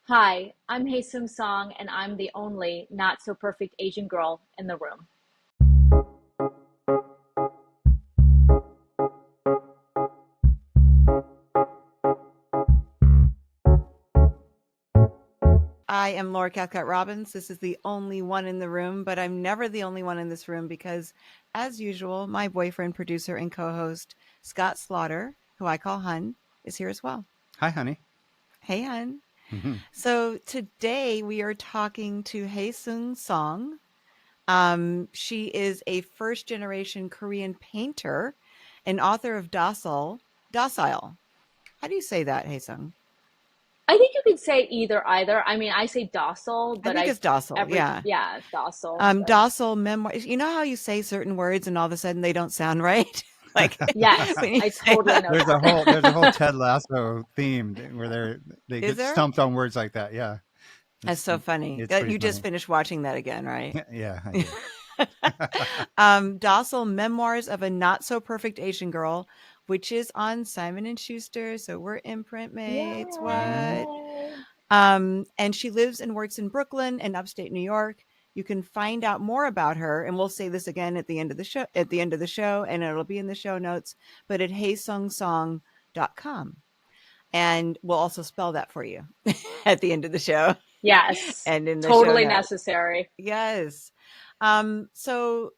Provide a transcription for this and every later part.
Hi, I'm Hyeseung Song, and I'm the only not so perfect Asian girl in the room. I am Laura Cathcart Robbins. This is the only one in the room, but I'm never the only one in this room because, as usual, my boyfriend, producer, and co host, Scott Slaughter, who I call Hun, is here as well. Hi, honey. Hey, Hun. Mhm. So today we are talking to Hyeseung Song. She is a first generation Korean painter and author of Docile. Docile. How do you say that, Hyeseung? I think you could say either. I mean, I say docile, I but think it's docile. Yeah. yeah, docile, but Docile memoirs. You know how you say certain words and all of a sudden they don't sound right? Like yes, when you I say totally that. know there's a that. whole there's a whole Ted Lasso theme where they Is get there? stumped on words like that. Yeah, That's it's so funny. it's pretty You just funny. finished watching that again, right? Yeah, I did. Docile Memoirs of a Not So Perfect Asian Girl, which is on Simon and Schuster. So we're imprint mates. hmm What? Yay! And she lives and works in Brooklyn and upstate New York. You can find out more about her, and we'll say this again at the end of the show. At the end of the show, and it'll be in the show notes. But at heyseungsong.com, and we'll also spell that for you at the end of the show Yes, and in the show totally notes. necessary. Yes. So,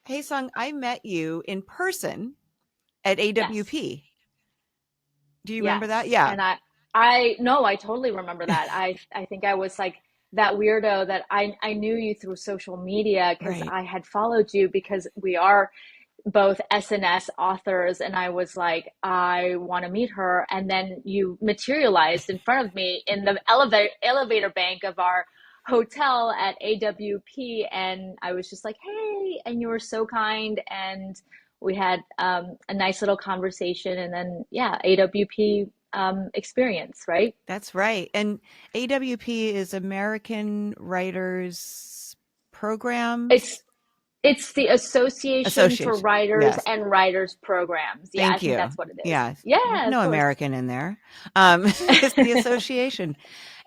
Hey Sung, I met you in person at Yes, AWP. Do you remember that? yes, Yeah. and I no, I totally remember that. I think I was like that weirdo that I knew you through social media because Right. I had followed you because we are both SNS authors, and I was like, I want to meet her. And then you materialized in front of me in the elevator bank of our hotel at AWP, and I was just like, hey, and you were so kind, and we had a nice little conversation, and then yeah, AWP experience, right? That's right. And AWP is American Writers It's Programs it's the Association for Association. Writers Yes. and Writers Programs. Yeah, I Thank think you. that's what it is. Yes. Yeah, of No course. American in there. It's the association.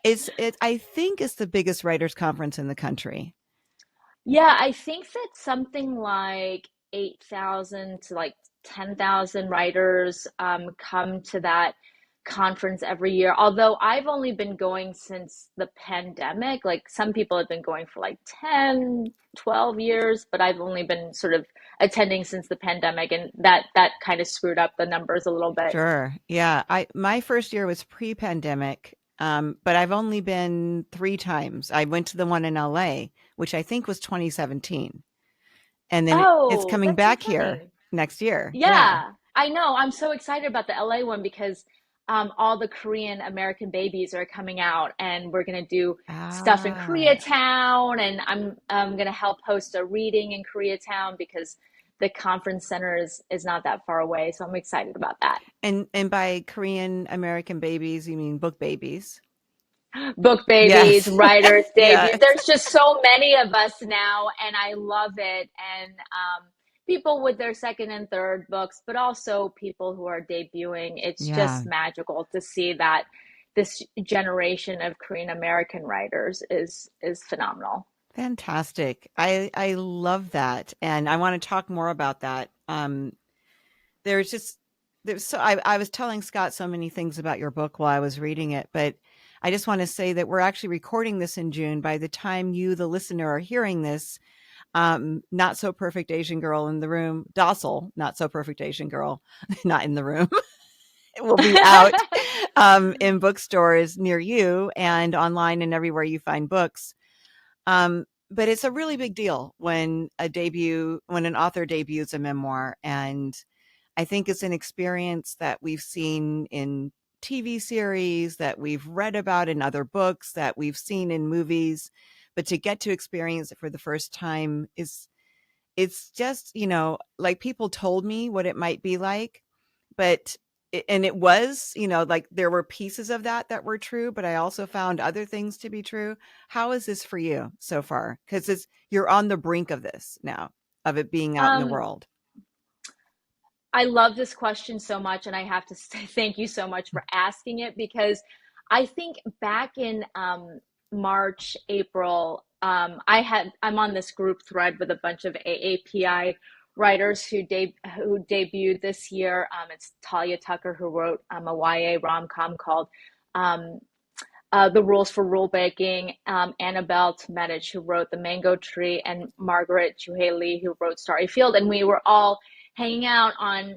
I think it's the biggest writers conference in the country. Yeah, I think that something like 8,000 to like 10,000 writers come to that conference every year. Although I've only been going since the pandemic. Like some people have been going for like 10, 12 years, but I've only been sort of attending since the pandemic, and that kind of screwed up the numbers a little bit. Sure. Yeah. I My first year was pre-pandemic, but I've only been three times. I went to the one in LA, which I think was 2017, and then it's Oh, coming that's so back here funny. next year. Yeah. Yeah, I know. I'm so excited about the LA one because all the Korean American babies are coming out, and we're gonna do stuff in Ah, Koreatown, and I'm gonna help host a reading in Koreatown because the conference center is not that far away. So I'm excited about that. and by Korean American babies, you mean book babies? Book babies, Yes. writers debut. Yes. There's just so many of us now, and I love it. And people with their second and third books, but also people who are debuting. It's Yeah. just magical to see that this generation of Korean American writers is phenomenal. Fantastic. I love that, and I want to talk more about that. There's just there's so I was telling Scott so many things about your book while I was reading it, but I just want to say that we're actually recording this in June. By the time you, the listener, are hearing this, not so perfect Asian girl in the room, docile, not so perfect Asian girl, not in the room. It will be out in bookstores near you and online and everywhere you find books. But it's a really big deal when an author debuts a memoir, and I think it's an experience that we've seen in TV series, that we've read about in other books, that we've seen in movies, but to get to experience it for the first time is it's just, like people told me what it might be like, but and it was, like there were pieces of that were true, but I also found other things to be true. How is this for you so far? Because it's you're on the brink of this now, of it being out in the um, world. I love this question so much, and I have to say thank you so much for asking it because I think back in March, April, I'm on this group thread with a bunch of AAPI writers who debuted this year. It's Talia Tucker who wrote a YA rom-com called um, The Rules for Rule Breaking, Annabelle Tmetich, who wrote The Mango Tree, and Margaret Juhei Lee, who wrote Starry Field. And we were all hanging out on,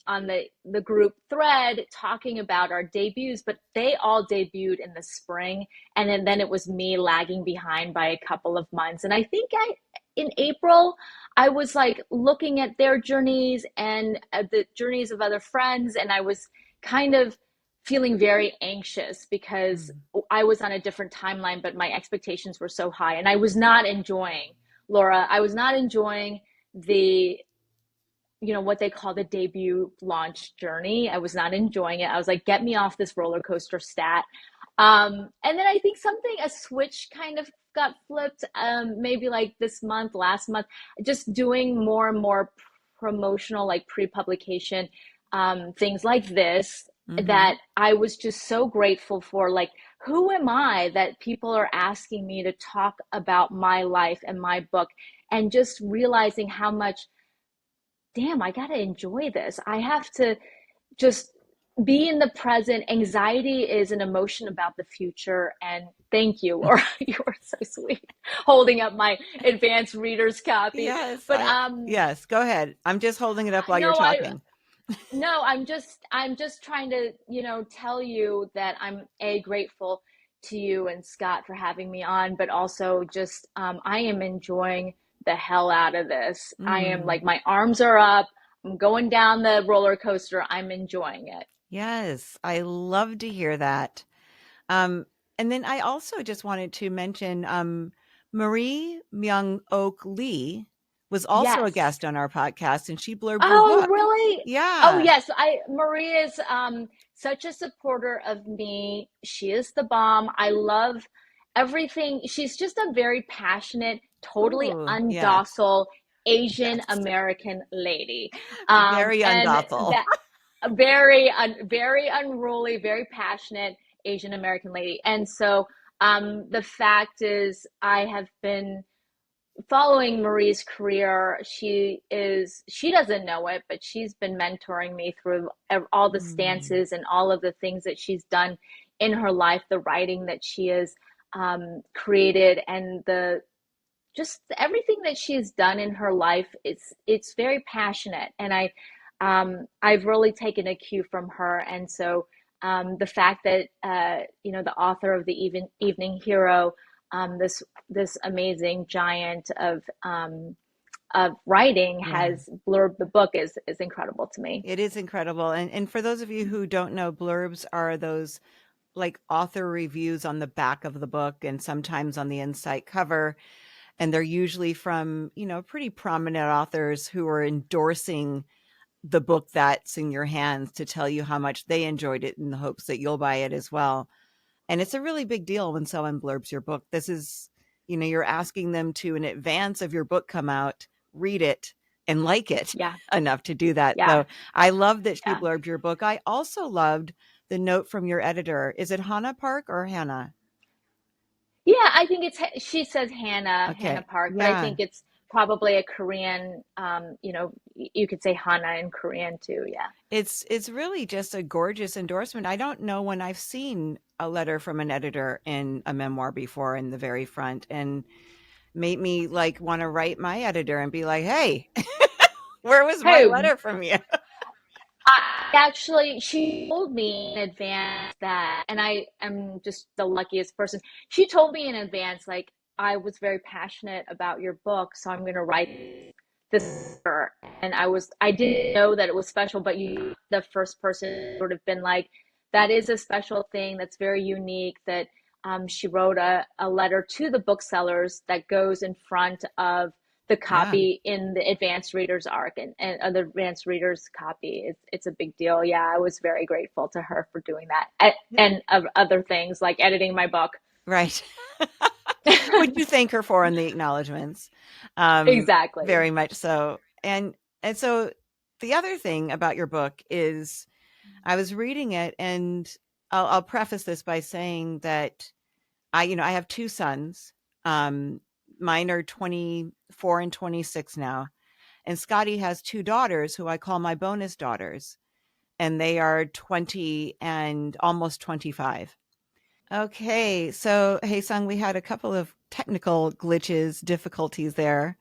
on the group thread talking about our debuts, but they all debuted in the spring. And then it was me lagging behind by a couple of months. And I think in April, I was like looking at their journeys and the journeys of other friends. And I was kind of feeling very anxious because I was on a different timeline, but my expectations were so high. And I was not enjoying, Laura, I was not enjoying the, what they call the debut launch journey. I was not enjoying it. I was like, get me off this roller coaster stat. And then I think a switch kind of got flipped, maybe like last month, just doing more and more promotional, like pre-publication things like this, that I was just so grateful for. Like, who am I that people are asking me to talk about my life and my book, and just realizing how much, damn, I got to enjoy this. I have to just be in the present. Anxiety is an emotion about the future. And thank you, Laura. You were so sweet holding up my advanced reader's copy. Yes. But yes, go ahead. I'm just holding it up while you're no, talking. no, I'm just trying to, tell you that I'm grateful to you and Scott for having me on, but also just I am enjoying the hell out of this. I am like, my arms are up. I'm going down the roller coaster. I'm enjoying it. Yes, I love to hear that. And then I also just wanted to mention Marie Myung-Ok Lee was also a Yes. guest on our podcast, and she blurbed your Oh, book. really? Oh, Yeah. yes. Marie is such a supporter of me. She is the bomb. I love everything. She's just a very passionate, totally Ooh, yeah. undocile Asian Yes. American lady. Very And undocile. that very unruly, very passionate Asian American lady. And so the fact is, I have been following Marie's career. She doesn't know it, but she's been mentoring me through all the Mm, stances and all of the things that she's done in her life, the writing that she has created, and the just everything that she's done in her life. It's very passionate, and I've really taken a cue from her. And so the fact that the author of the Evening Hero, this amazing giant of writing, yeah. has blurbed the book is incredible to me. It is incredible. And for those of you who don't know, blurbs are those like author reviews on the back of the book and sometimes on the inside cover. And they're usually from, pretty prominent authors who are endorsing the book that's in your hands to tell you how much they enjoyed it in the hopes that you'll buy it as well. And it's a really big deal when someone blurbs your book. This is, you're asking them to, in advance of your book come out, read it and like it Yeah, enough to do that. yeah, So I love that she yeah, blurbed your book. I also loved the note from your editor. Is it Hannah Park or Hannah? yeah. I think she says Hannah Okay. Park, but I Yeah. think it's probably a Korean. You could say Hana in Korean too. Yeah. It's really just a gorgeous endorsement. I don't know when I've seen a letter from an editor in a memoir before in the very front, and made me like want to write my editor and be like, "Hey, where was my Hey, letter from you?" she told me in advance that, and I am just the luckiest person. She told me in advance, like, I was very passionate about your book, so I'm going to write this for her. And I didn't know that it was special, but you, the first person, sort of been like, that is a special thing that's very unique. That she wrote a letter to the booksellers that goes in front of the Yeah. copy in the advanced readers arc, and the advanced readers copy. It's a big deal. Yeah, I was very grateful to her for doing that, and of other things like editing my book. Right. Would you thank her for in the acknowledgments? Exactly. Very much so. And so the other thing about your book is I was reading it, and I'll preface this by saying that I have two sons. Um, Mine are 24 and 26 now. And Scotty has two daughters who I call my bonus daughters, and they are 20 and almost 25. Okay, so Hyeseung, we had a couple of technical glitches, difficulties there.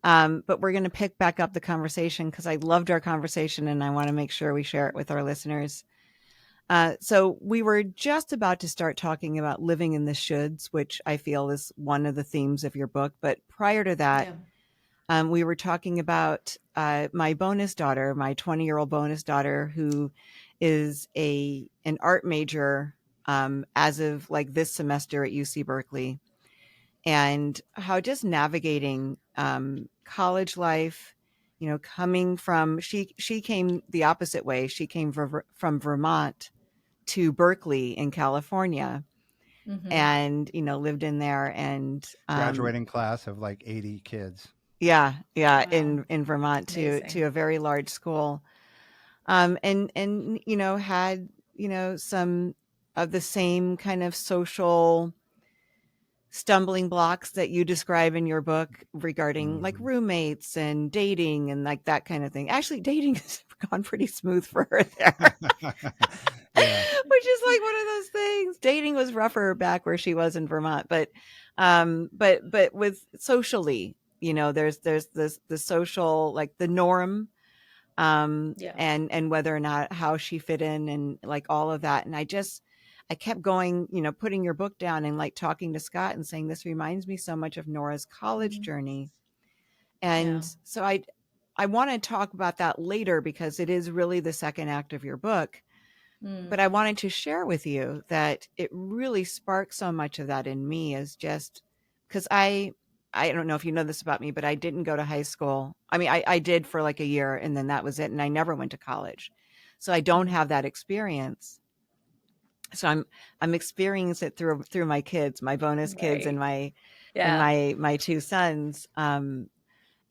But we're going to pick back up the conversation because I loved our conversation and I want to make sure we share it with our listeners. So we were just about to start talking about living in the shoulds, which I feel is one of the themes of your book. But prior to that, Yeah. we were talking about my bonus daughter, my 20-year-old bonus daughter, who is an art major as of like this semester at UC Berkeley, and how just navigating college life, coming from she came the opposite way. She came from Vermont to Berkeley in California, Mm-hmm. and lived in there, and Graduating class of like 80 kids. yeah, Wow. in Vermont to Amazing. a very large school, and had some of the same kind of social stumbling blocks that you describe in your book regarding like Mhm. roommates and dating and like that kind of thing. Actually, dating has gone pretty smooth for her there. Yeah. Which is like one of those things. Dating was rougher back where she was in Vermont, but with socially, there's this the social, like the norm, Yeah. and whether or not how she fit in and like all of that. And I kept going, putting your book down and like talking to Scott and saying, this reminds me so much of Nora's college Mhm. journey. Yeah. And so I want to talk about that later because it is really the second act of your book. But Mm. I wanted to share with you that it really sparked so much of that in me, as just because I don't know if you know this about me, but I didn't go to high school. I mean, I did for like a year and then that was it. And I never went to college. So I don't Mm. have that experience. So I'm experiencing it through my kids, my bonus kids, and Right. my Yeah. my two sons.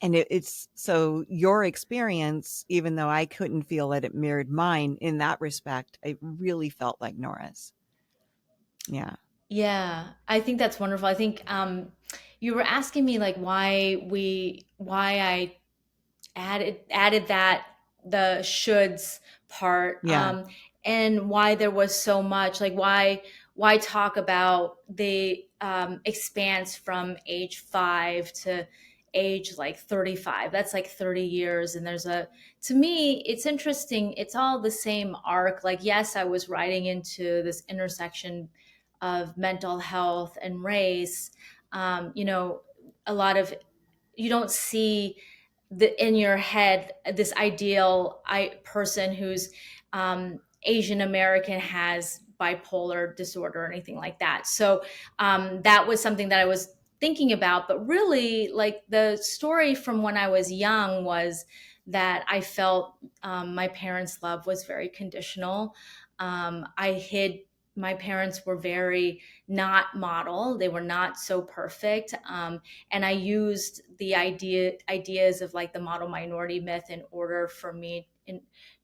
And it's so your experience, even though I couldn't feel that it mirrored mine in that respect, it really felt like Nora's. Yeah. Yeah, I think that's wonderful. I think you were asking me like why I added that the shoulds part, Yeah. and why there was so much like why talk about the expanse from age 5 to age like 35. That's like 30 years, and there's a to me it's interesting, it's all the same arc. Like, yes, I was writing into this intersection of mental health and race. A lot of you don't see in your head this ideal person who's Asian American, has bipolar disorder or anything like that. So that was something that I was thinking about. But really, like the story from when I was young was that I felt my parents' love was very conditional. I hid. My parents were very not model. They were not so perfect. And I used the ideas of like the model minority myth in order for me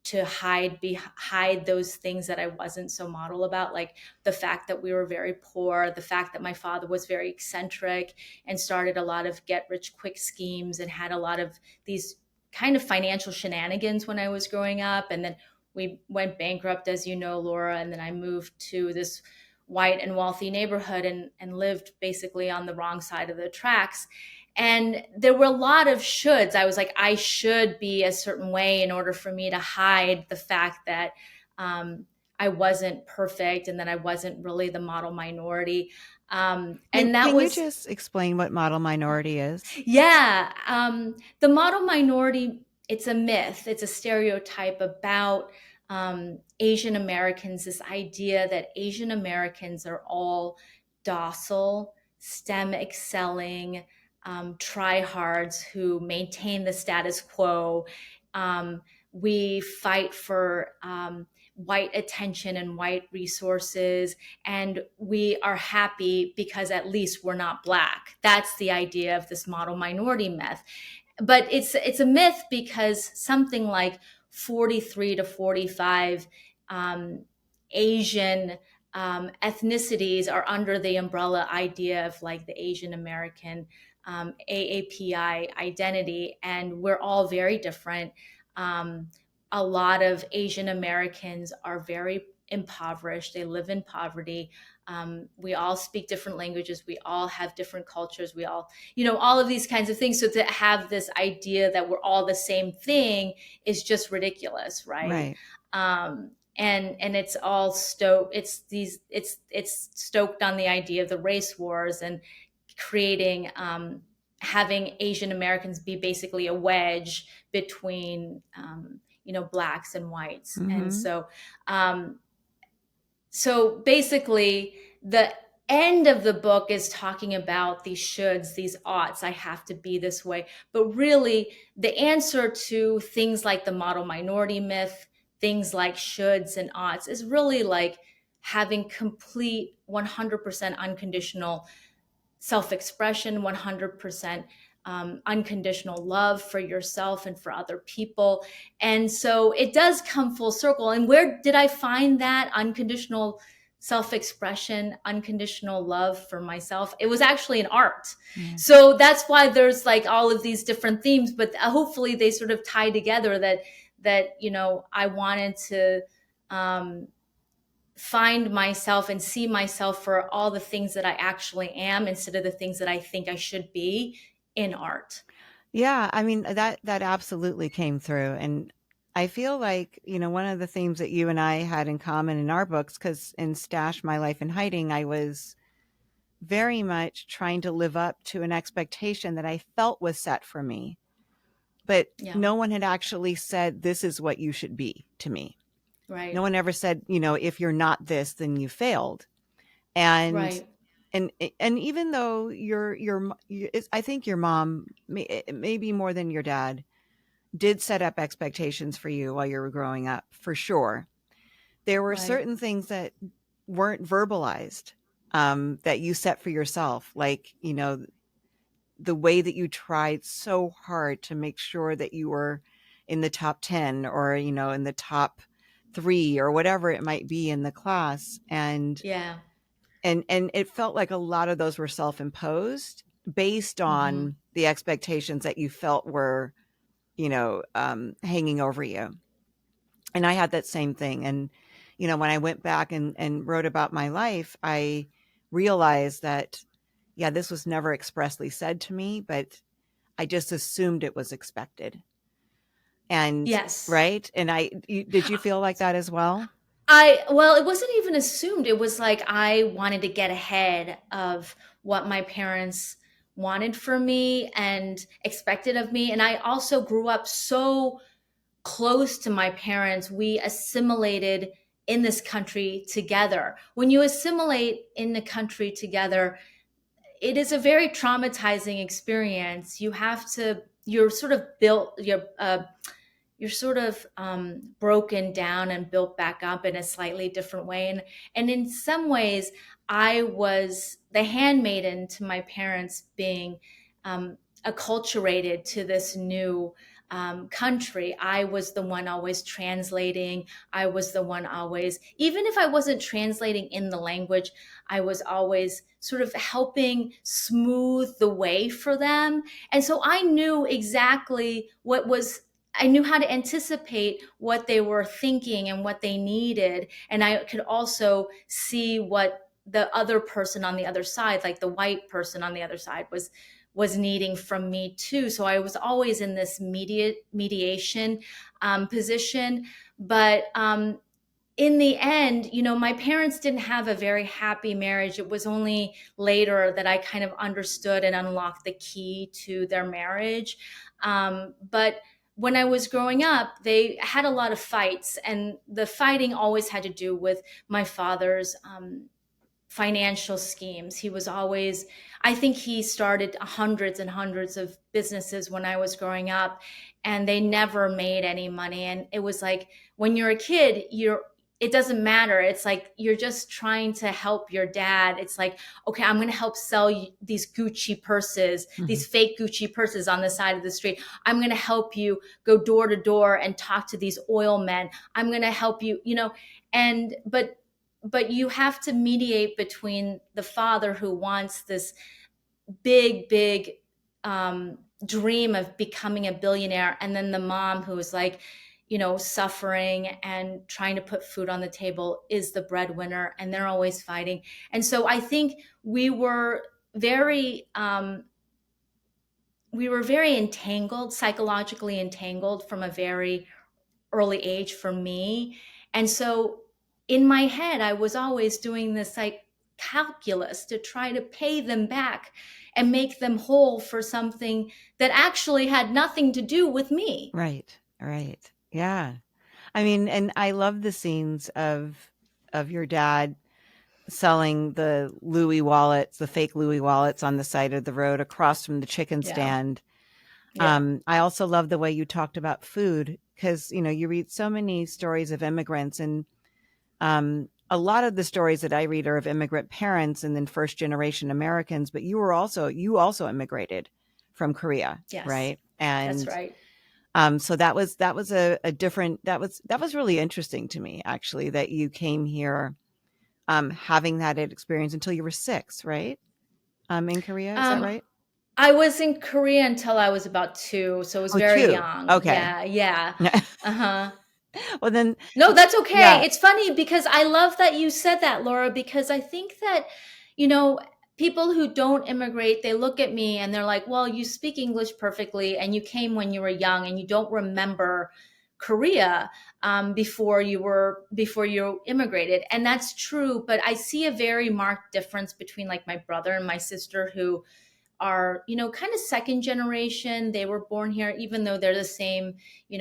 to hide those things that I wasn't so model about, like the fact that we were very poor, the fact that my father was very eccentric and started a lot of get rich quick schemes and had a lot of these kind of financial shenanigans when I was growing up. And then we went bankrupt, as you know, Laura, and then I moved to this white and wealthy neighborhood and lived basically on the wrong side of the tracks. And there were a lot of shoulds. I was like, I should be a certain way in order for me to hide the fact that I wasn't perfect and that I wasn't really the model minority. And that Can you was just explain what model minority is? yeah. The model minority, it's a myth, it's a stereotype about Asian Americans, this idea that Asian Americans are all docile, STEM excelling, tryhards who maintain the status quo. We fight for white attention and white resources, and we are happy because at least we're not black. That's the idea of this model minority myth. But it's a myth because something like 43 to 45 Asian ethnicities are under the umbrella idea of like the Asian American AAPI identity, and we're all very different. A lot of Asian Americans are very impoverished. They live in poverty. We all speak different languages. We all have different cultures. We all, all of these kinds of things. So to have this idea that we're all the same thing is just ridiculous, right? Right. And it's all stoked. It's stoked on the idea of the race wars and creating having Asian Americans be basically a wedge between blacks and whites. And so basically the end of the book is talking about these shoulds, these oughts. I have to be this way. But really the answer to things like the model minority myth, things like shoulds and oughts, is really like having complete 100% unconditional self-expression, 100% unconditional love for yourself and for other people. And so it does come full circle. And where did I find that unconditional self-expression, unconditional love for myself? It was actually in art. So that's why there's like all of these different themes, but hopefully they sort of tie together that I wanted to find myself and see myself for all the things that I actually am instead of the things that I think I should be in art. Yeah, I mean, that absolutely came through. And I feel like, one of the themes that you and I had in common in our books, because in Stash, My Life in Hiding, I was very much trying to live up to an expectation that I felt was set for me. But no one had actually said, this is what you should be to me. Right. No one ever said, if you're not this, then you failed. And right. And even though I think your mom, maybe more than your dad, did set up expectations for you while you were growing up, for sure. There were certain things that weren't verbalized, that you set for yourself, like, the way that you tried so hard to make sure that you were in the top 10 or, in the top 3 or whatever it might be in the class. And And it felt like a lot of those were self-imposed based on the expectations that you felt were, hanging over you. And I had that same thing. And, when I went back and wrote about my life, I realized that, this was never expressly said to me, but I just assumed it was expected. And yes. Right. And did you feel like that as well? Well, it wasn't even assumed. It was like I wanted to get ahead of what my parents wanted for me and expected of me. And I also grew up so close to my parents. We assimilated in this country together. When you assimilate in the country together, it is a very traumatizing experience. You're sort of built, you're sort of broken down and built back up in a slightly different way. And in some ways, I was the handmaiden to my parents being acculturated to this new country. I was the one always translating. I was the one always, even if I wasn't translating in the language, I was always sort of helping smooth the way for them. And so I knew exactly I knew how to anticipate what they were thinking and what they needed. And I could also see what the other person on the other side, like the white person on the other side, was needing from me too. So I was always in this mediation position. But in the end, my parents didn't have a very happy marriage. It was only later that I kind of understood and unlocked the key to their marriage. But when I was growing up, they had a lot of fights, and the fighting always had to do with my father's financial schemes. He was always, I think he started hundreds and hundreds of businesses when I was growing up, and they never made any money. And it was like, when you're a kid, it doesn't matter. It's like, you're just trying to help your dad. It's like, okay, I'm going to help sell you these Gucci purses, these fake Gucci purses on the side of the street. I'm going to help you go door to door and talk to these oil men. I'm going to help you, And but you have to mediate between the father who wants this big dream of becoming a billionaire, and then the mom who is like, suffering and trying to put food on the table, is the breadwinner, and they're always fighting. And so I think we were very entangled, psychologically entangled from a very early age for me. And so in my head, I was always doing this like calculus to try to pay them back and make them whole for something that actually had nothing to do with me. Right. Right. Yeah. I mean, and I love the scenes of your dad selling the Louis wallets, the fake Louis wallets on the side of the road across from the chicken Yeah. stand. Yeah. I also love the way you talked about food, because, you read so many stories of immigrants, and a lot of the stories that I read are of immigrant parents and then first generation Americans, but you also immigrated from Korea, Yes. right? That's And right. so that was a different, that was really interesting to me, actually, that you came here having that experience until you were 6, right? In Korea, is that right? I was in Korea until I was about 2, so it was Oh, very 2. young. Okay. Yeah. Uh-huh. Well, then, No, that's okay. yeah, It's funny because I love that you said that, Laura, because I think that, you know, people who don't immigrate, they look at me and they're like, well, you speak English perfectly and you came when you were young and you don't remember Korea before you immigrated. And that's true. But I see a very marked difference between like my brother and my sister who are, kind of second generation. They were born here, even though they're the same,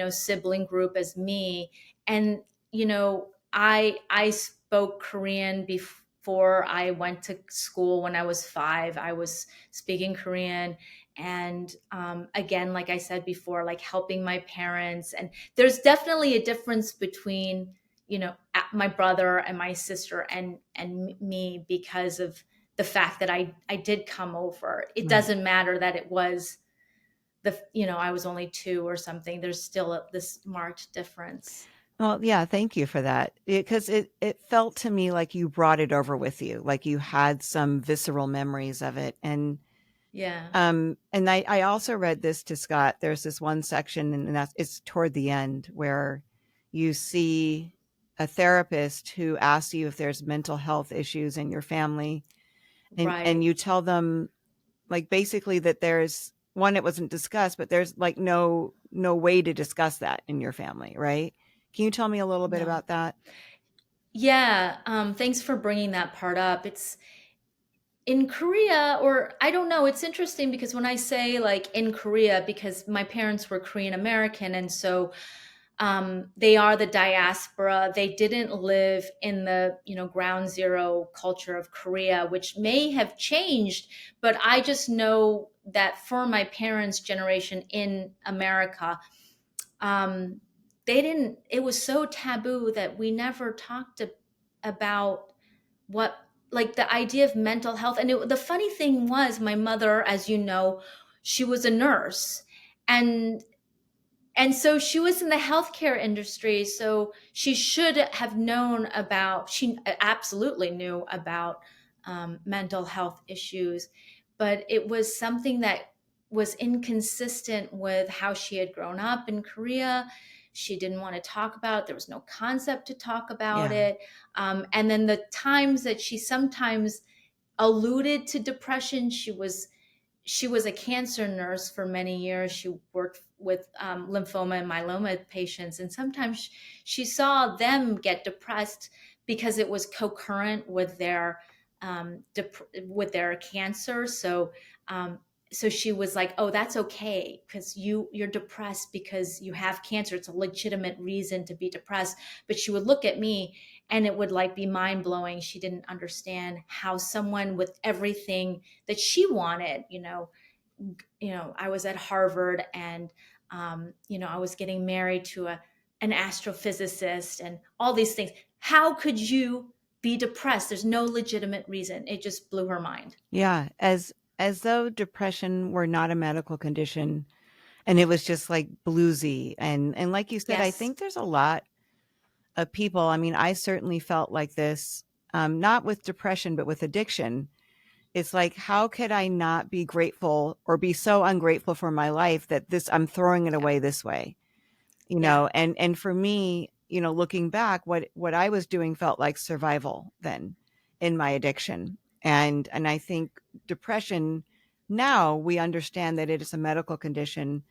sibling group as me. And, I spoke Korean before I went to school. When I was 5, I was speaking Korean. And again, like I said before, like helping my parents. And there's definitely a difference between, my brother and my sister and me because of the fact that I did come over. It Right. doesn't matter that it was I was only 2 or something. There's still this marked difference. Well, yeah, thank you for that. Because it felt to me like you brought it over with you, like you had some visceral memories of it. Yeah. And I also read this to Scott. There's this one section, and it's toward the end, where you see a therapist who asks you if there's mental health issues in your family, and Right. you tell them, like, basically that there's one, it wasn't discussed, but there's like no way to discuss that in your family, right? Can you tell me a little bit No. about that? Yeah. Thanks for bringing that part up. It's in Korea, or I don't know. It's interesting because when I say like in Korea, because my parents were Korean American, and so they are the diaspora. They didn't live in the ground zero culture of Korea, which may have changed, but I just know that for my parents' generation in America, um, they didn't. It was so taboo that we never talked about what, like, the idea of mental health. And the funny thing was, my mother, as you know, she was a nurse, and so she was in the healthcare industry. So she should have known about, she absolutely knew about mental health issues. But it was something that was inconsistent with how she had grown up in Korea. She didn't want to talk about it. There was no concept to talk about Yeah. it. And then the times that she sometimes alluded to depression, she was a cancer nurse for many years. She worked with lymphoma and myeloma patients, and sometimes she saw them get depressed because it was co-current with their with their cancer. So she was like, "Oh, that's okay, because you're depressed because you have cancer. It's a legitimate reason to be depressed." But she would look at me, and it would like be mind blowing. She didn't understand how someone with everything that she wanted, I was at Harvard, and I was getting married to an astrophysicist and all these things. How could you be depressed? There's no legitimate reason. It just blew her mind. Yeah, as though depression were not a medical condition, and it was just like bluesy. And like you said, I Yes. think there's a lot of people. I mean, I certainly felt like this, not with depression, but with addiction. It's like, how could I not be grateful or be so ungrateful for my life that I'm throwing it away this way, Yeah. and for me, looking back, what I was doing felt like survival then in my addiction. And I think depression, now we understand that it is a medical condition.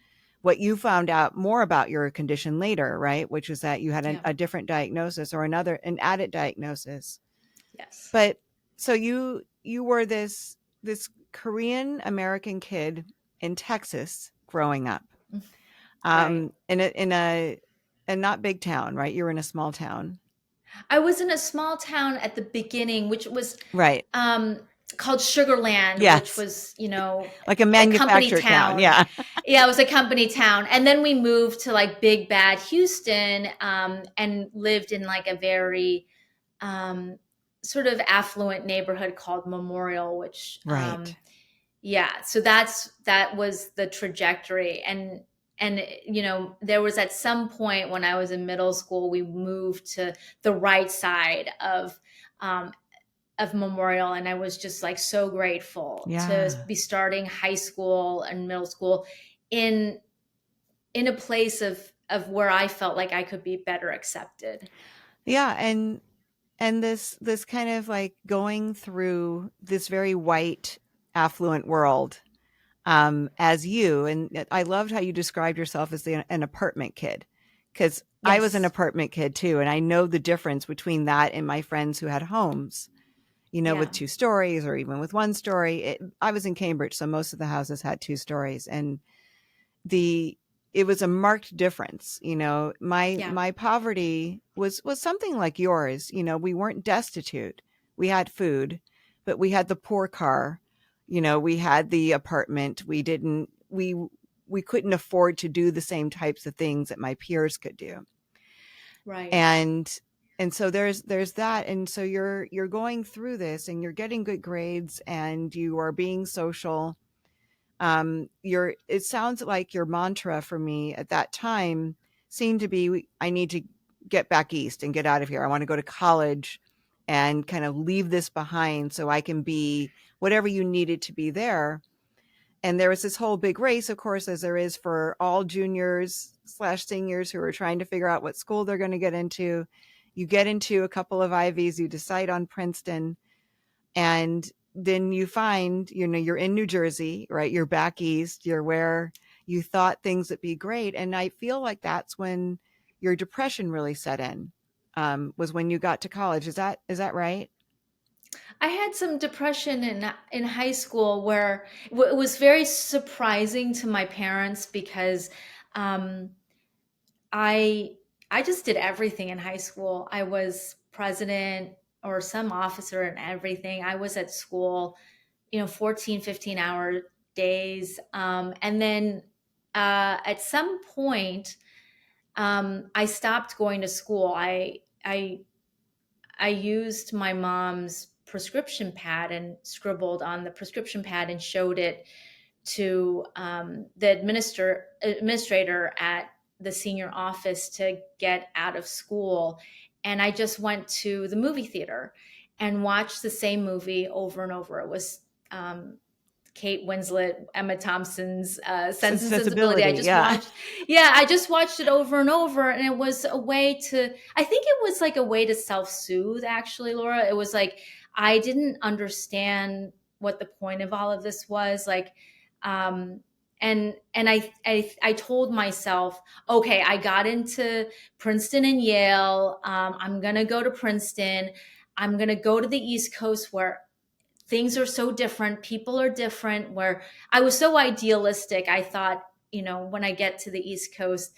What you found out more about your condition later, right? Which was that you had Yeah. a different diagnosis, or an added diagnosis. Yes. But so you were this Korean American kid in Texas growing up, Right. in a not big town, right? You were in a small town, I was in a small town at the beginning, which was right? um, called Sugarland, which Yes, was, like a a company manufactured town. town. Yeah, Yeah, it was a company town. And then we moved to like big bad Houston, and lived in like a very um, sort of affluent neighborhood called Memorial, which right. yeah, so that was the trajectory. And there was at some point when I was in middle school, we moved to the right side um of Memorial, and I was just like so grateful to Yeah, be starting high school and middle school in a place of where I felt like I could be better accepted. yeah, and this kind of like going through this very white affluent world, as you. And I loved how you described yourself as an apartment kid, because I was an Yes. apartment kid too. And I know the difference between that and my friends who had homes, Yeah. with 2 stories or even with 1 story. I was in Cambridge, so most of the houses had 2 stories. And the it was a marked difference. My Yeah. my poverty was something like yours. We weren't destitute. We had food, but we had the poor car. We had the apartment. We couldn't afford to do the same types of things that my peers could do. Right. And so there's that. And so you're going through this, and you're getting good grades, and you are being social. It sounds like your mantra for me at that time seemed to be, I need to get back east and get out of here. I want to go to college and kind of leave this behind so I can be whatever you needed to be there. And there was this whole big race, of course, as there is for all juniors/seniors who are trying to figure out what school they're going to get into. You get into a couple of Ivies, you decide on Princeton, and then you find, you're in New Jersey, right? You're back east. You're where you thought things would be great. And I feel like that's when your depression really set in, was when you got to college. Is that right? I had some depression in high school where it was very surprising to my parents because um, I I just did everything in high school. I was president or some officer in everything. I was at school, 14, 15-hour days. And then at some point, I stopped going to school. I used my mom's prescription pad and scribbled on the prescription pad and showed it to the administrator at the senior office to get out of school. And I just went to the movie theater and watched the same movie over and over. It was Kate Winslet, Emma Thompson's Sense and Sensibility. Sensibility. Yeah. I just watched it over and over. And it was a way to, I think it was like a way to self soothe, actually, Laura. It was like, I didn't understand what the point of all of this was. Like, and I told myself, okay, I got into Princeton and Yale. I'm going to go to Princeton. I'm going to go to the East Coast where things are so different, people are different, where I was so idealistic. I thought, when I get to the East Coast,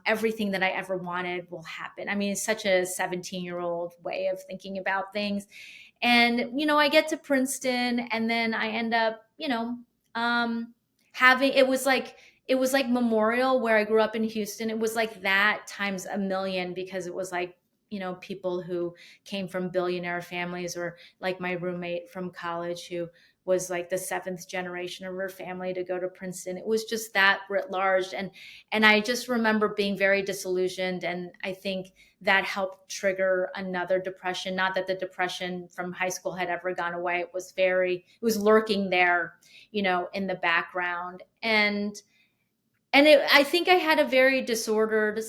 everything that I ever wanted will happen. I mean, it's such a 17-year-old way of thinking about things. And, I get to Princeton and then I end up, having, it was like Memorial where I grew up in Houston. It was like that times a million because it was like, people who came from billionaire families, or like my roommate from college who was like the seventh generation of her family to go to Princeton. It was just that writ large. And I just remember being very disillusioned. And I think that helped trigger another depression. Not that the depression from high school had ever gone away. It was lurking there, in the background. I think I had a very disordered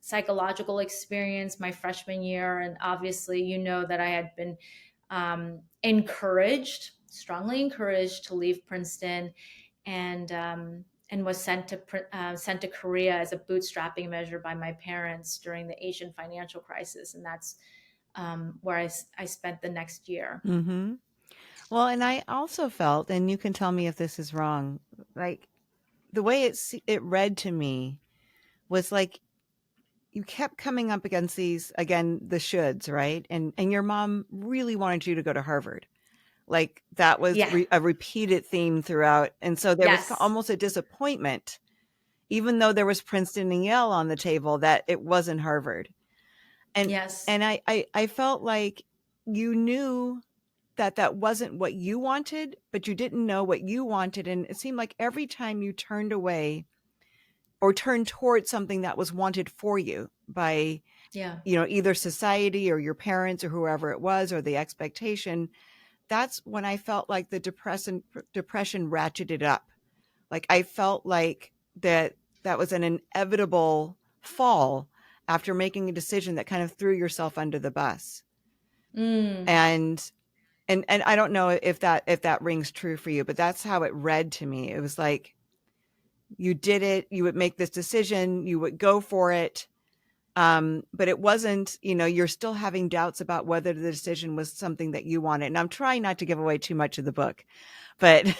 psychological experience my freshman year. And obviously, that I had been strongly encouraged to leave Princeton, and was sent to Korea as a bootstrapping measure by my parents during the Asian financial crisis. And that's where I spent the next year. Mm-hmm. Well, and I also felt, and you can tell me if this is wrong, like the way it read to me was like you kept coming up against these, again, the shoulds, right? And your mom really wanted you to go to Harvard. Like that was Yeah. a repeated theme throughout. And so there was Yes. almost a disappointment, even though there was Princeton and Yale on the table, that it wasn't Harvard. And, Yes. and I felt like you knew that wasn't what you wanted, but you didn't know what you wanted. And it seemed like every time you turned away or turned towards something that was wanted for you by, Yeah. Either society or your parents or whoever it was, or the expectation, that's when I felt like the depression ratcheted up. Like I felt like that was an inevitable fall after making a decision that kind of threw yourself under the bus. And I don't know if that rings true for you, but that's how it read to me. It was like you did it, you would make this decision, you would go for it. But it wasn't, you're still having doubts about whether the decision was something that you wanted. And I'm trying not to give away too much of the book, but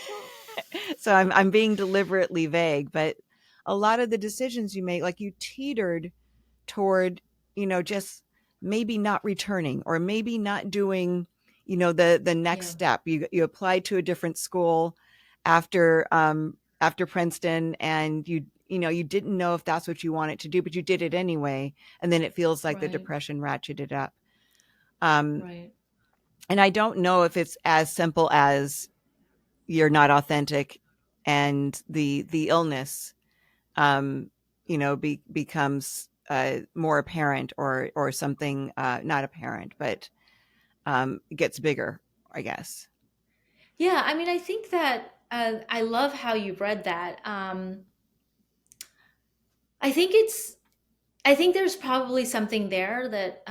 so I'm being deliberately vague, but a lot of the decisions you make, like you teetered toward, just maybe not returning or maybe not doing, the next step. You applied to a different school after Princeton, and you didn't know if that's what you wanted to do, but you did it anyway. And then it feels like the depression ratcheted up. Right. And I don't know if it's as simple as you're not authentic and the illness, becomes more apparent or something, not apparent, but gets bigger, I guess. Yeah. I mean, I think that I love how you read that. I think there's probably something there that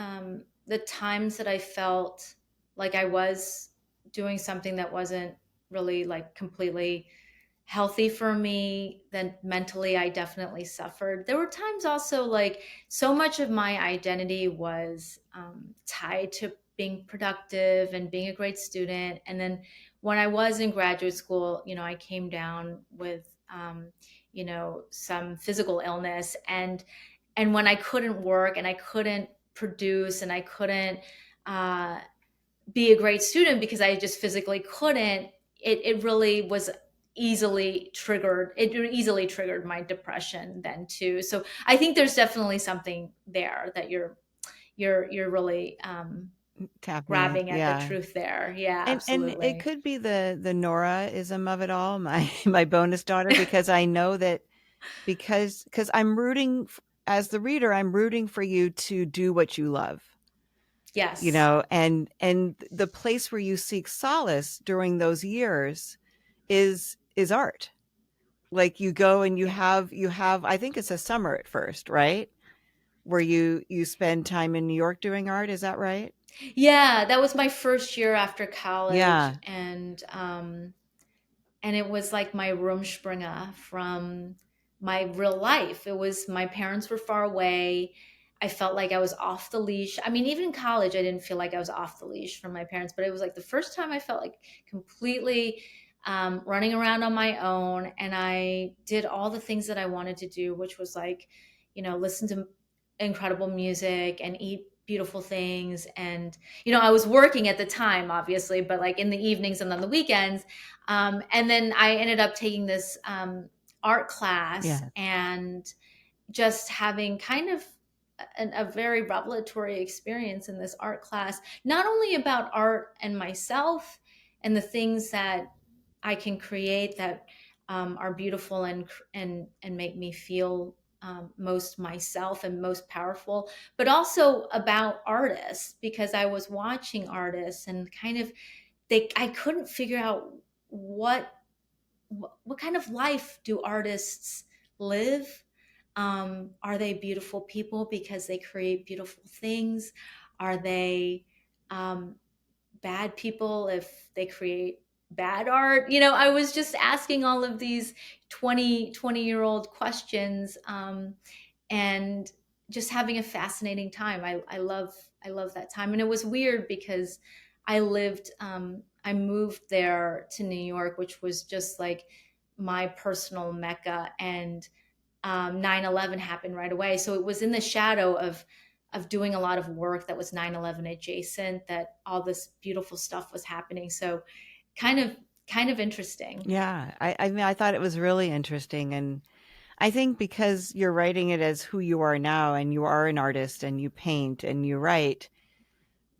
the times that I felt like I was doing something that wasn't really like completely healthy for me, then mentally I definitely suffered. There were times also like so much of my identity was tied to being productive and being a great student. And then when I was in graduate school, I came down with some physical illness, and when I couldn't work and I couldn't produce and I couldn't be a great student because I just physically couldn't, it really was easily triggered. It easily triggered my depression then too. So I think there's definitely something there that you're really grabbing at the truth there. Yeah, absolutely. And it could be the Noraism of it all, my bonus daughter, because I know that because I'm rooting, as the reader, I'm rooting for you to do what you love. Yes. And the place where you seek solace during those years is art. Like you go and you have, I think it's a summer at first, right? Where you spend time in New York doing art. Is that right? Yeah, that was my first year after college. Yeah. And it was like my Rumspringa from my real life. It was, my parents were far away. I felt like I was off the leash. I mean, even in college, I didn't feel like I was off the leash from my parents, but it was like the first time I felt like completely running around on my own. And I did all the things that I wanted to do, which was like, listen to incredible music and eat beautiful things. And, I was working at the time, obviously, but like in the evenings and on the weekends. And then I ended up taking this art class, Yes. and just having kind of a very revelatory experience in this art class, not only about art and myself and the things that I can create that are beautiful and make me feel most myself and most powerful, but also about artists, because I was watching artists and kind of I couldn't figure out what what kind of life do artists live. Are they beautiful people because they create beautiful things? Are they um, bad people if they create bad art? I was just asking all of these 20-year-old questions, and just having a fascinating time. I love that time. And it was weird because I moved there to New York, which was just like my personal mecca. And 9/11 happened right away. So it was in the shadow of doing a lot of work that was 9/11 adjacent, that all this beautiful stuff was happening. So kind of interesting. Yeah. I mean, I thought it was really interesting. And I think because you're writing it as who you are now, and you are an artist and you paint and you write,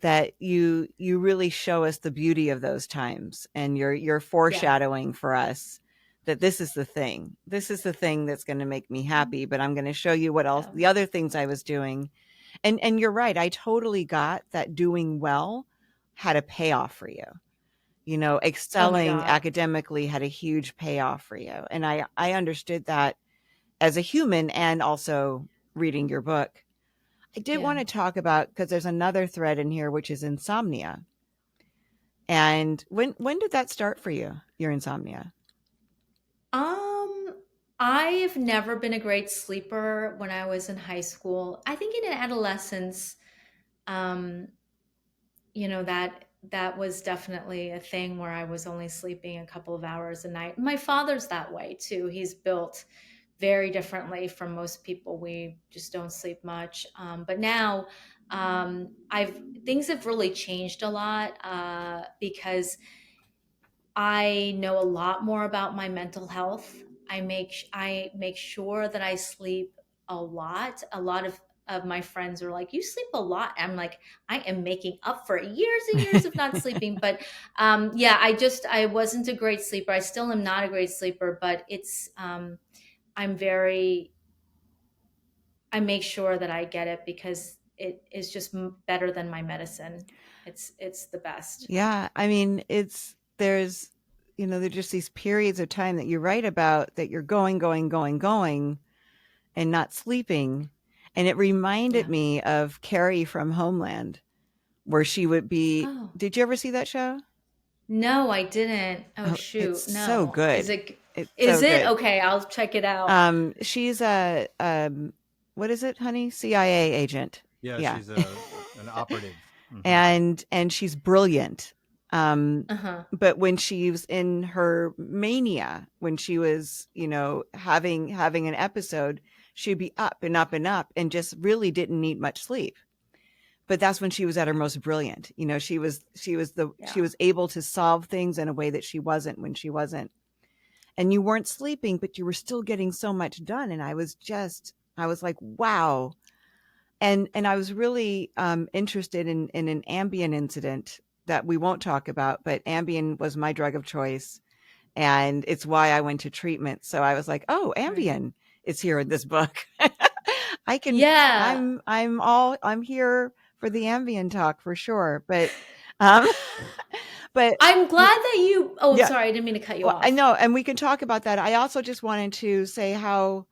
that you really show us the beauty of those times, and you're Yeah. foreshadowing for us that this is the thing. This is the thing that's going to make me happy, but I'm going to show you what else, Yeah. the other things I was doing. And you're right. I totally got that doing well had a payoff for you. Oh my Excelling God. academically had a huge payoff for you. And I understood that as a human, and also reading your book. I did Yeah. want to talk about, because there's another thread in here, which is insomnia. And when did that start for you, your insomnia? Um, I've never been a great sleeper when I was in high school. I think in adolescence, um, that was definitely a thing where I was only sleeping a couple of hours a night. My father's that way too. He's built very differently from most people. We just don't sleep much. But now, I've things have really changed a lot, because I know a lot more about my mental health. I make sure that I sleep a lot. A lot of my friends are like, "You sleep a lot." I'm like, "I am making up for years and years of not sleeping." But yeah, I wasn't a great sleeper. I still am not a great sleeper, but I'm very I make sure that I get it because it is just better than my medicine. It's the best. Yeah, I mean, there's just these periods of time that you write about, that you're going, going, going, going, and not sleeping. And it reminded Yeah. me of Carrie from Homeland, where she would be. Oh. Did you ever see that show? No, I didn't. Oh Oh, it's shoot. so No. good. It's Is so it? good. Okay, I'll check it out. She's a what is it, honey? CIA agent. Yeah, Yeah. she's an operative. Hmm. And she's brilliant. Uh-huh. But when she was in her mania, when she was, having an episode, she'd be up and up and up, and just really didn't need much sleep. But that's when she was at her most brilliant. She Yeah. was able to solve things in a way that she wasn't when she wasn't. And you weren't sleeping, but you were still getting so much done. And I was like, wow. And I was really interested in an Ambien incident that we won't talk about, but Ambien was my drug of choice, and it's why I went to treatment. So I was like, oh, Right. Ambien is here in this book. I can, Yeah. I'm here for the Ambien talk for sure. But, um, but I'm glad that you Oh, yeah, sorry, I didn't mean to cut you well, I off. know, and we can talk about that. I also just wanted to say how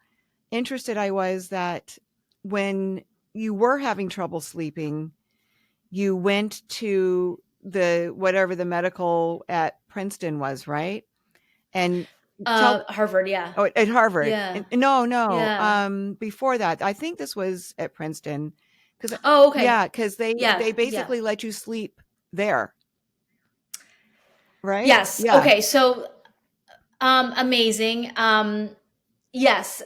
interested I was that when you were having trouble sleeping, you went to the whatever the medical at Princeton was, right? And tell Harvard, yeah. oh, at Harvard. Yeah. No, no. Yeah. Before that, I think this was at Princeton, because Oh, okay. yeah, because they Yeah, yeah. basically let you sleep there, right? Yes. Yeah. Okay, so amazing. Yes,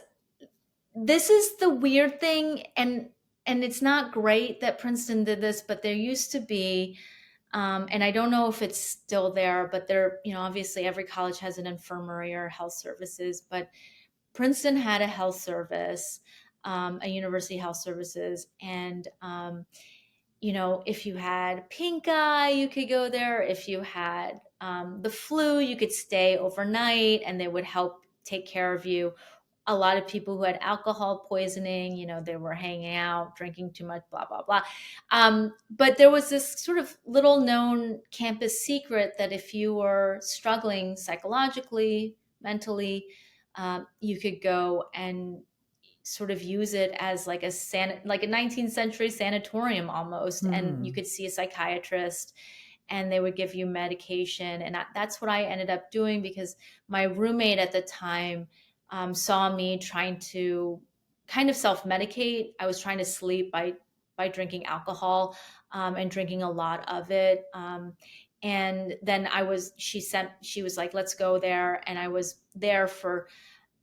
this is the weird thing, and it's not great that Princeton did this, but there used to be, and I don't know if it's still there, but there, obviously every college has an infirmary or health services, but Princeton had a health service, a University Health Services. And, if you had pink eye, you could go there. If you had the flu, you could stay overnight and they would help take care of you. A lot of people who had alcohol poisoning, they were hanging out, drinking too much, blah, blah, blah. But there was this sort of little known campus secret that if you were struggling psychologically, mentally, you could go and sort of use it as like like a 19th century sanatorium almost. And you could see a psychiatrist and they would give you medication. And that's what I ended up doing, because my roommate at the time saw me trying to kind of self-medicate. I was trying to sleep by drinking alcohol and drinking a lot of it. And then she was like, let's go there. And I was there for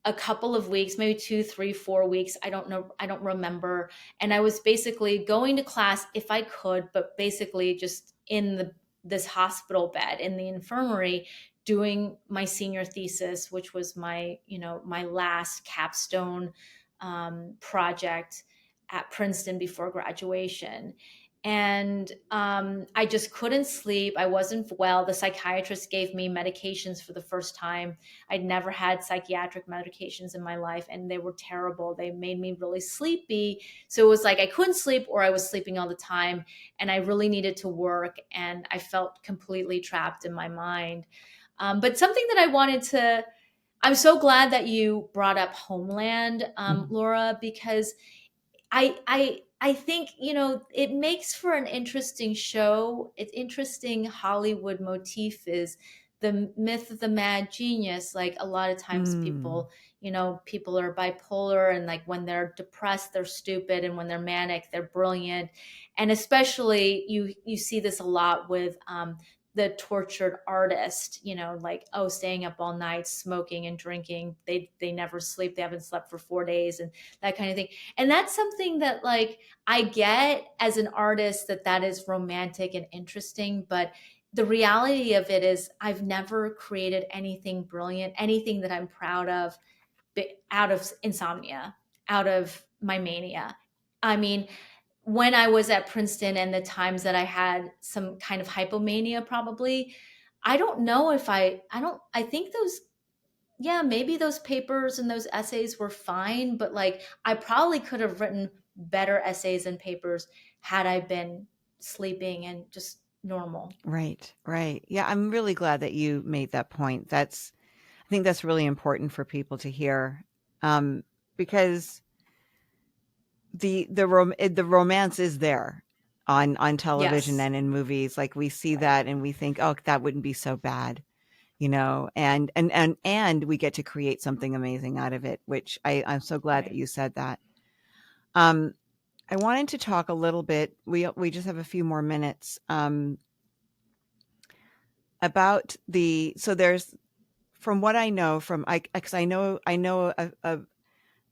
a couple of weeks, maybe 2, 3, 4 weeks. I don't know. I don't remember. And I was basically going to class if I could, but basically just in this hospital bed in the infirmary doing my senior thesis, which was my last capstone project at Princeton before graduation. And I just couldn't sleep. I wasn't well. The psychiatrist gave me medications for the first time. I'd never had psychiatric medications in my life, and they were terrible. They made me really sleepy. So it was like I couldn't sleep, or I was sleeping all the time, and I really needed to work, and I felt completely trapped in my mind. But something that I'm so glad that you brought up Homeland, Laura, because I think, it makes for an interesting show. It's interesting Hollywood motif is the myth of the mad genius. Like a lot of times people are bipolar, and like when they're depressed, they're stupid. And when they're manic, they're brilliant. And especially you see this a lot with the tortured artist, like, staying up all night, smoking and drinking. They never sleep. They haven't slept for 4 days and that kind of thing. And that's something that, like, I get as an artist that is romantic and interesting, but the reality of it is I've never created anything brilliant, anything that I'm proud of, out of insomnia, out of my mania. I mean, when I was at Princeton and the times that I had some kind of hypomania, probably, I don't know if I think those, yeah, maybe those papers and those essays were fine, but like I probably could have written better essays and papers had I been sleeping and just normal. Right. Yeah, I'm really glad that you made that point. I think that's really important for people to hear, because the romance is there on television Yes. and in movies. Like we see that and we think, oh, that wouldn't be so bad, and we get to create something amazing out of it, which I'm so glad that Right. you said that. I wanted to talk a little bit. We just have a few more minutes about so there's, from what I know because I know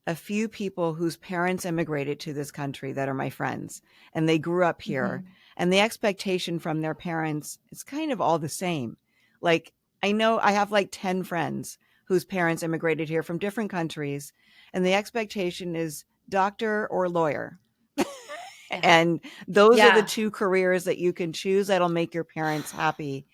a few people whose parents immigrated to this country that are my friends, and they grew up here, and the expectation from their parents is kind of all the same. Like I know I have like 10 friends whose parents immigrated here from different countries, and the expectation is doctor or lawyer. Yeah. And those are the Yeah. two careers that you can choose that'll make your parents happy.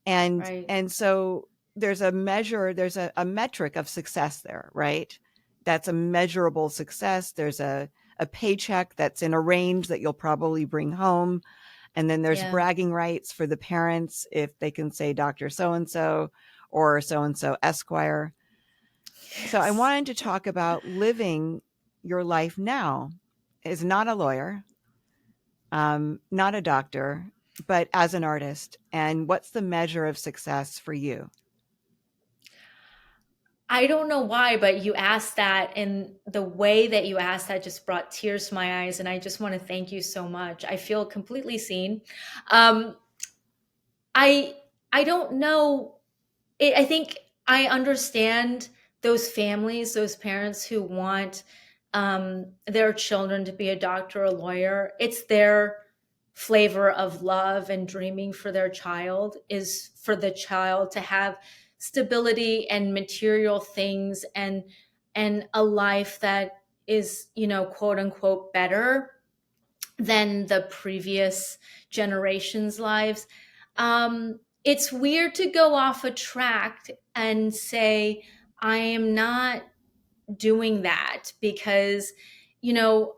And Right. and so there's a metric of success there, right? That's a measurable success. There's a paycheck that's in a range that you'll probably bring home. And then there's Yeah. bragging rights for the parents if they can say Dr. So-and-so or so-and-so Esquire. So I wanted to talk about living your life now as not a lawyer, not a doctor, but as an artist. And what's the measure of success for you? I don't know why, but you asked that, and the way that you asked that just brought tears to my eyes. And I just want to thank you so much. I feel completely seen. Um, I I don't know. I think I understand those families, those parents who want their children to be a doctor or a lawyer. It's their flavor of love and dreaming for their child, is for the child to have stability and material things and a life that is, quote unquote, better than the previous generation's lives. It's weird to go off a track and say, I am not doing that because, you know,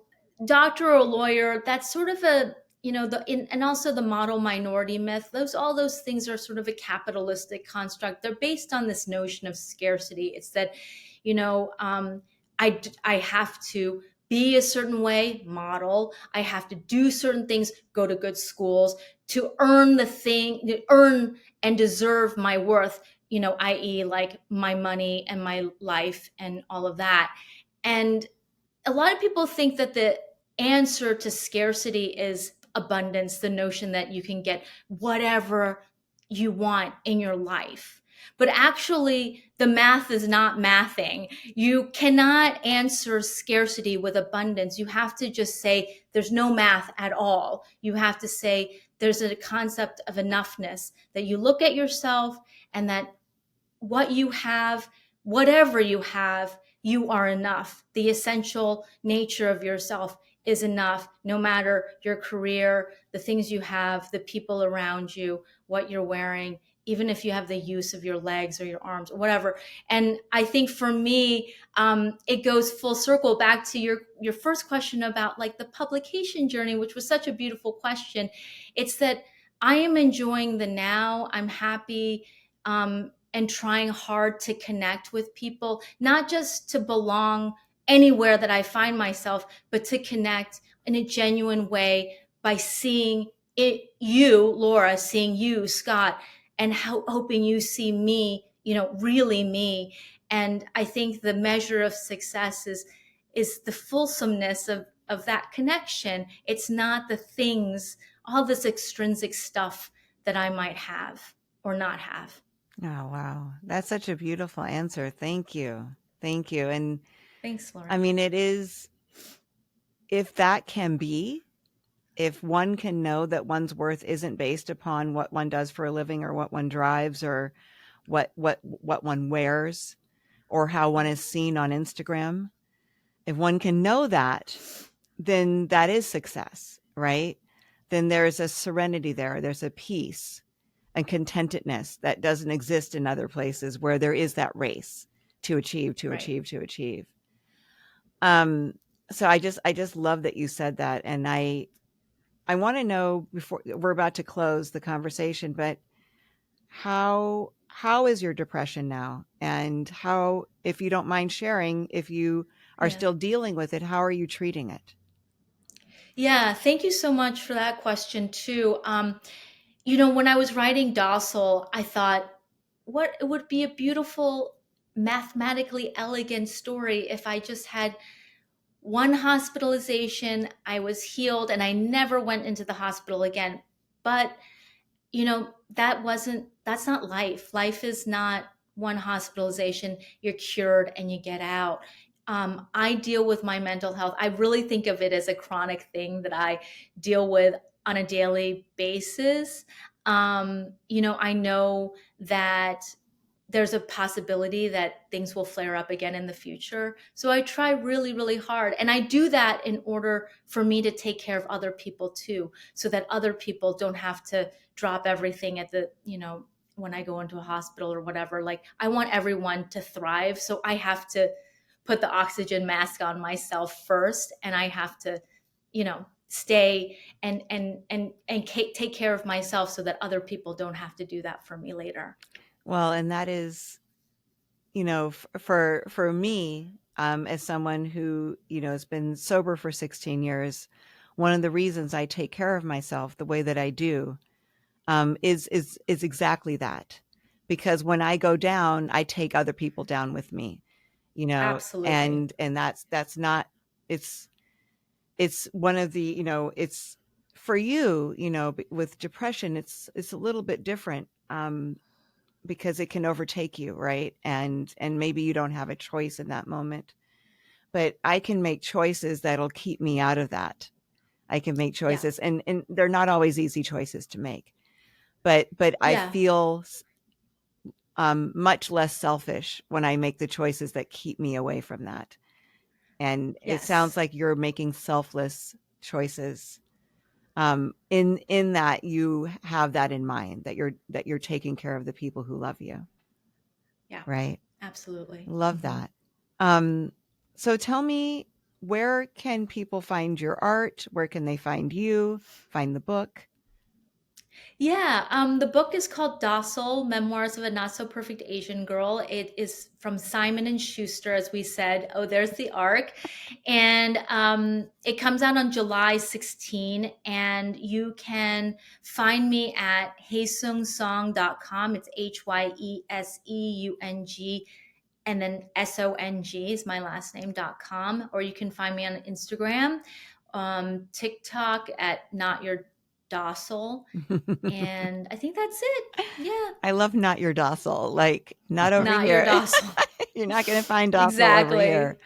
doctor or lawyer, that's sort of a, and also the model minority myth, all those things are sort of a capitalistic construct. They're based on this notion of scarcity. It's that, you know, I have to be a certain way, model. I have to do certain things, go to good schools to earn earn and deserve my worth, i.e., like my money and my life and all of that. And a lot of people think that the answer to scarcity is abundance, the notion that you can get whatever you want in your life. But actually, the math is not mathing. You cannot answer scarcity with abundance. You have to just say there's no math at all. You have to say there's a concept of enoughness, that you look at yourself and that what you have, whatever you have, you are enough. The essential nature of yourself is enough, no matter your career, the things you have, the people around you, what you're wearing, even if you have the use of your legs or your arms or whatever. And I think for me, it goes full circle back to your first question about like the publication journey, which was such a beautiful question. It's that I am enjoying the now. I'm happy. And trying hard to connect with people, not just to belong anywhere that I find myself, but to connect in a genuine way by seeing it, you, Laura, seeing you, Scott, and hoping you see me, really me. And I think the measure of success is the fulsomeness of that connection. It's not the things, all this extrinsic stuff that I might have or not have. Oh, wow. That's such a beautiful answer. Thank you. Thank you. And Thanks, Laura. I mean, it is, if that can be, if one can know that one's worth isn't based upon what one does for a living or what one drives or what one wears or how one is seen on Instagram, if one can know that, then that is success, right? Then there's a serenity there. There's a peace and contentedness that doesn't exist in other places where there is that race to achieve, to Right. achieve, to achieve. So I just love that you said that. And I want to know, before we're about to close the conversation, but how is your depression now? And how, if you don't mind sharing, if you are Yeah. still dealing with it, how are you treating it? Yeah, thank you so much for that question too. When I was writing Docile, I thought, what it would be a beautiful, mathematically elegant story if I just had one hospitalization, I was healed, and I never went into the hospital again. But that's not life. Life is not one hospitalization, you're cured and you get out. I deal with my mental health. I really think of it as a chronic thing that I deal with on a daily basis. I know that there's a possibility that things will flare up again in the future. So I try really, really hard. And I do that in order for me to take care of other people too, so that other people don't have to drop everything at when I go into a hospital or whatever. Like, I want everyone to thrive. So I have to put the oxygen mask on myself first. And I have to, stay and take care of myself so that other people don't have to do that for me later. Well, and that is, for me, as someone who, has been sober for 16 years, one of the reasons I take care of myself the way that I do, is exactly that. Because when I go down, I take other people down with me, Absolutely. and that's not, it's one of the, it's for you, with depression, it's a little bit different. Because it can overtake you, right? And maybe you don't have a choice in that moment. But I can make choices that'll keep me out of that. I can make choices, and they're not always easy choices to make. But I feel much less selfish when I make the choices that keep me away from that. And it Yes. sounds like you're making selfless choices. In that you have that in mind, that you're taking care of the people who love you. Yeah. Right. Absolutely. Love that. So tell me, where can people find your art? Where can they find you? Find the book? Yeah, the book is called Docile, Memoirs of a Not So Perfect Asian Girl. It is from Simon and Schuster, as we said. Oh, there's the arc. And it comes out on July 16, and you can find me at hyeseungsong.com. It's Hyeseung, and then Song is my last name.com. Or you can find me on Instagram, TikTok at Not Your Docile. And I think that's it. Yeah. I love not your docile, like not over Not here. your docile. You're not going to find docile over Exactly. here.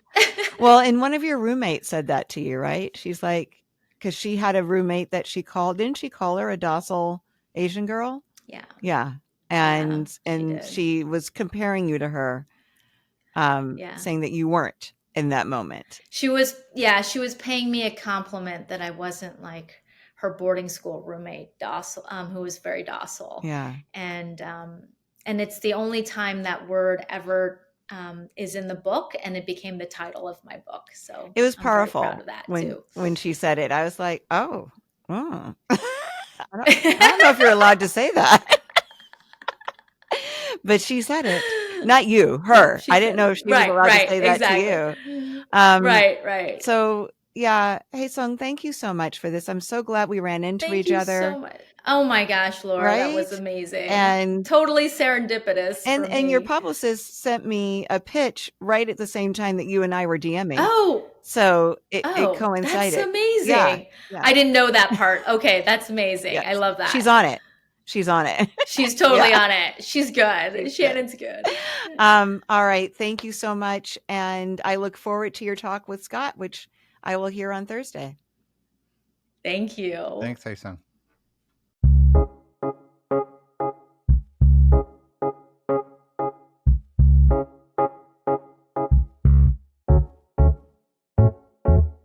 Well, and one of your roommates said that to you, right? She's like, because she had a roommate that she called, didn't she call her a docile Asian girl? Yeah. Yeah. Yeah, And she did. she was comparing you to her, Yeah. saying that you weren't in that moment. She was paying me a compliment that I wasn't like her boarding school roommate, docile, who was very docile. Yeah. And it's the only time that word ever is in the book, and it became the title of my book. So It was I'm very powerful proud of that too. when she said it. I was like, oh. I don't know if you're allowed to say that. But she said it. Not you, her. She I didn't said know it. if she was allowed to say that Exactly. to you. Right. So yeah. Hyeseung, thank you so much for this. I'm so glad we ran into Thank each you other. so much. Oh my gosh, Laura, that was Right? amazing. And totally serendipitous for me. and your publicist sent me a pitch right at the same time that you and I were DMing. Oh, so it coincided. That's amazing. Yeah. I didn't know that part. Okay, that's amazing. Yeah. I love that. She's on it. She's totally on it. She's good. She's Shannon's good. All right. Thank you so much. And I look forward to your talk with Scott, which I will hear on Thursday. Thank you. Thanks, Hyeseung.